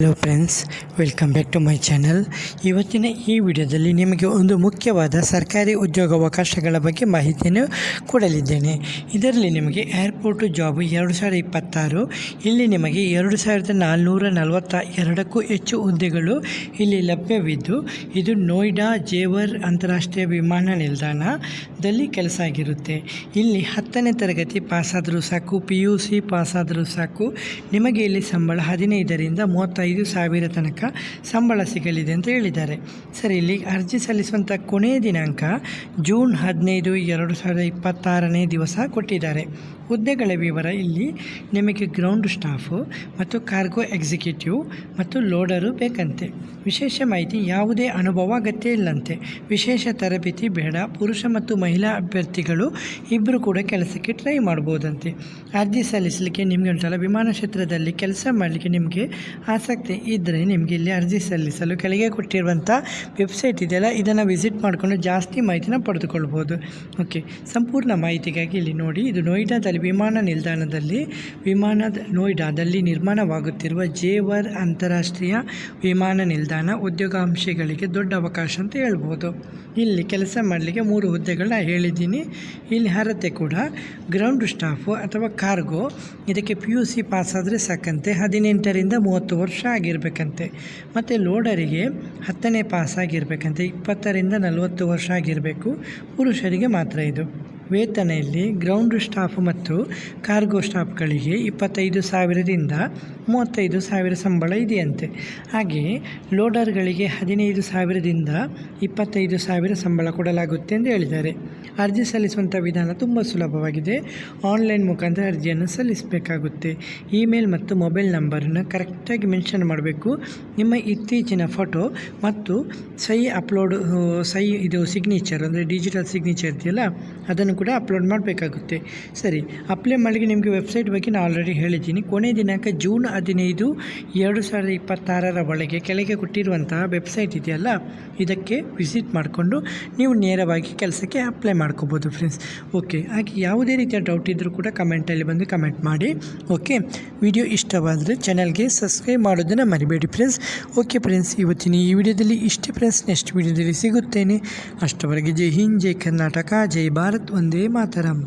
Hello friends, welcome back to my channel. ಇವತ್ತಿನ ಈ ವಿಡಿಯೋದಲ್ಲಿ ನಿಮಗೆ ಒಂದು ಮುಖ್ಯವಾದ ಸರ್ಕಾರಿ ಉದ್ಯೋಗಾವಕಾಶಗಳ ಬಗ್ಗೆ ಮಾಹಿತಿಯನ್ನು ಕೊಡಲಿದ್ದೇನೆ. ಇದರಲ್ಲಿ ನಿಮಗೆ ಏರ್ಪೋರ್ಟು ಜಾಬು 2026, ಇಲ್ಲಿ ನಿಮಗೆ 2442ಕ್ಕೂ ಹೆಚ್ಚು ಹುದ್ದೆಗಳು ಇಲ್ಲಿ ಲಭ್ಯವಿದ್ದು, ಇದು ನೋಯ್ಡಾ ಜೇವರ್ ಅಂತಾರಾಷ್ಟ್ರೀಯ ವಿಮಾನ ನಿಲ್ದಾಣದಲ್ಲಿ ಕೆಲಸ ಆಗಿರುತ್ತೆ. ಇಲ್ಲಿ 10ನೇ ತರಗತಿ ಪಾಸಾದರೂ ಸಾಕು, PUC ಪಾಸಾದರೂ ಸಾಕು. ನಿಮಗೆ ಇಲ್ಲಿ ಸಂಬಳ 15ರಿಂದ 35,000 ತನಕ ಸಂಬಳ ಸಿಗಲಿದೆ ಅಂತ ಹೇಳಿದ್ದಾರೆ. ಸರಿ, ಇಲ್ಲಿ ಅರ್ಜಿ ಸಲ್ಲಿಸುವಂಥ ಕೊನೆಯ ದಿನಾಂಕ ಜೂನ್ 15, 2026ನೇ ದಿವಸ ಕೊಟ್ಟಿದ್ದಾರೆ. ಹುದ್ದೆಗಳ ವಿವರ ಇಲ್ಲಿ ನಿಮಗೆ ಗ್ರೌಂಡ್ ಸ್ಟಾಫು ಮತ್ತು ಕಾರ್ಗೋ ಎಕ್ಸಿಕ್ಯೂಟಿವ್ ಮತ್ತು ಲೋಡರು ಬೇಕಂತೆ. ವಿಶೇಷ ಮಾಹಿತಿ: ಯಾವುದೇ ಅನುಭವ ಅಗತ್ಯ ಇಲ್ಲಂತೆ. ವಿಶೇಷ ತರಬೇತಿ ಬೇಡ. ಪುರುಷ ಮತ್ತು ಮಹಿಳಾ ಅಭ್ಯರ್ಥಿಗಳು ಇಬ್ಬರು ಕೂಡ ಕೆಲಸಕ್ಕೆ ಟ್ರೈ ಮಾಡ್ಬೋದಂತೆ. ಅರ್ಜಿ ಸಲ್ಲಿಸಲಿಕ್ಕೆ ನಿಮಗೆ ಉಂಟಲ್ಲ, ವಿಮಾನ ಕ್ಷೇತ್ರದಲ್ಲಿ ಕೆಲಸ ಮಾಡಲಿಕ್ಕೆ ನಿಮಗೆ ಆಸಕ್ತಿ ಇದ್ದರೆ ನಿಮಗೆ ಇಲ್ಲಿ ಅರ್ಜಿ ಸಲ್ಲಿಸಲು ಕೆಳಗೆ ಕೊಟ್ಟಿರುವಂಥ ವೆಬ್ಸೈಟ್ ಇದೆಯಲ್ಲ, ಇದನ್ನು ವಿಸಿಟ್ ಮಾಡಿಕೊಂಡು ಜಾಸ್ತಿ ಮಾಹಿತಿನ ಪಡೆದುಕೊಳ್ಬೋದು. ಓಕೆ, ಸಂಪೂರ್ಣ ಮಾಹಿತಿಗಾಗಿ ಇಲ್ಲಿ ನೋಡಿ. ಇದು ನೋಯ್ಡಾದಲ್ಲಿ ನೋಯ್ಡಾದಲ್ಲಿ ನಿರ್ಮಾಣವಾಗುತ್ತಿರುವ ಜೇವರ್ ಅಂತಾರಾಷ್ಟ್ರೀಯ ವಿಮಾನ ನಿಲ್ದಾಣ ಉದ್ಯೋಗಾಂಶಗಳಿಗೆ ದೊಡ್ಡ ಅವಕಾಶ ಅಂತ ಹೇಳ್ಬೋದು. ಇಲ್ಲಿ ಕೆಲಸ ಮಾಡಲಿಕ್ಕೆ 3 ಹುದ್ದೆಗಳನ್ನ ಹೇಳಿದ್ದೀನಿ. ಇಲ್ಲಿ ಅರ್ಹತೆ ಕೂಡ ಗ್ರೌಂಡ್ ಸ್ಟಾಫು ಅಥವಾ ಕಾರ್ಗೋ, ಇದಕ್ಕೆ PUC ಪಾಸಾದರೆ ಸಾಕಂತೆ. 18ರಿಂದ 30 ವರ್ಷ ಆಗಿರಬೇಕಂತೆ. ಮತ್ತು ಲೋಡರಿಗೆ 10ನೇ ಪಾಸಾಗಿರಬೇಕಂತೆ. 20ರಿಂದ 40 ವರ್ಷ ಆಗಿರಬೇಕು. ಪುರುಷರಿಗೆ ಮಾತ್ರ ಇದು. ವೇತನ ಇಲ್ಲಿ ಗ್ರೌಂಡ್ ಸ್ಟಾಫ್ ಮತ್ತು ಕಾರ್ಗೋ ಸ್ಟಾಫ್ಗಳಿಗೆ 25,000ರಿಂದ 35,000 ಸಂಬಳ ಇದೆಯಂತೆ. ಹಾಗೆಯೇ ಲೋಡರ್ಗಳಿಗೆ 15,000ದಿಂದ 25,000 ಸಂಬಳ ಕೊಡಲಾಗುತ್ತೆ ಎಂದು ಹೇಳಿದ್ದಾರೆ. ಅರ್ಜಿ ಸಲ್ಲಿಸುವಂಥ ವಿಧಾನ ತುಂಬ ಸುಲಭವಾಗಿದೆ. ಆನ್ಲೈನ್ ಮುಖಾಂತರ ಅರ್ಜಿಯನ್ನು ಸಲ್ಲಿಸಬೇಕಾಗುತ್ತೆ. ಇಮೇಲ್ ಮತ್ತು ಮೊಬೈಲ್ ನಂಬರನ್ನು ಕರೆಕ್ಟಾಗಿ ಮೆನ್ಷನ್ ಮಾಡಬೇಕು. ನಿಮ್ಮ ಇತ್ತೀಚಿನ ಫೋಟೋ ಮತ್ತು ಇದು ಸಿಗ್ನೇಚರ್ ಅಂದರೆ ಡಿಜಿಟಲ್ ಸಿಗ್ನೇಚರ್ ಇದೆಯಲ್ಲ, ಅದನ್ನು ಕೂಡ ಅಪ್ಲೋಡ್ ಮಾಡಬೇಕಾಗುತ್ತೆ. ಸರಿ, ಅಪ್ಲೈ ಮಾಡಲಿಕ್ಕೆ ನಿಮಗೆ ವೆಬ್ಸೈಟ್ ಬಗ್ಗೆ ನಾನು ಆಲ್ರೆಡಿ ಹೇಳಿದ್ದೀನಿ. ಕೊನೆಯ ದಿನಾಂಕ ಜೂನ್ 15, 2026ರ ಒಳಗೆ ಕೆಳಗೆ ಕೊಟ್ಟಿರುವಂತಹ ವೆಬ್ಸೈಟ್ ಇದೆಯಲ್ಲ, ಇದಕ್ಕೆ ವಿಸಿಟ್ ಮಾಡಿಕೊಂಡು ನೀವು ನೇರವಾಗಿ ಕೆಲಸಕ್ಕೆ ಅಪ್ಲೈ ಮಾಡ್ಕೋಬೋದು ಫ್ರೆಂಡ್ಸ್. ಓಕೆ, ಹಾಗೆ ಯಾವುದೇ ರೀತಿಯ ಡೌಟ್ ಇದ್ದರೂ ಕೂಡ ಕಮೆಂಟಲ್ಲಿ ಬಂದು ಕಮೆಂಟ್ ಮಾಡಿ. ಓಕೆ, ವಿಡಿಯೋ ಇಷ್ಟವಾದರೆ ಚಾನಲ್ಗೆ ಸಬ್ಸ್ಕ್ರೈಬ್ ಮಾಡೋದನ್ನು ಮರಿಬೇಡಿ ಫ್ರೆಂಡ್ಸ್. ಓಕೆ ಫ್ರೆಂಡ್ಸ್, ಇವತ್ತಿನ ಈ ವಿಡಿಯೋದಲ್ಲಿ ಇಷ್ಟೇ ಫ್ರೆಂಡ್ಸ್. ನೆಕ್ಸ್ಟ್ ವಿಡಿಯೋದಲ್ಲಿ ಸಿಗುತ್ತೇನೆ. ಅಷ್ಟವರೆಗೆ ಜೈ ಹಿಂದ್, ಜೈ ಕರ್ನಾಟಕ, ಜೈ ಭಾರತ್, ವಂದೇ ಮಾತರಂ.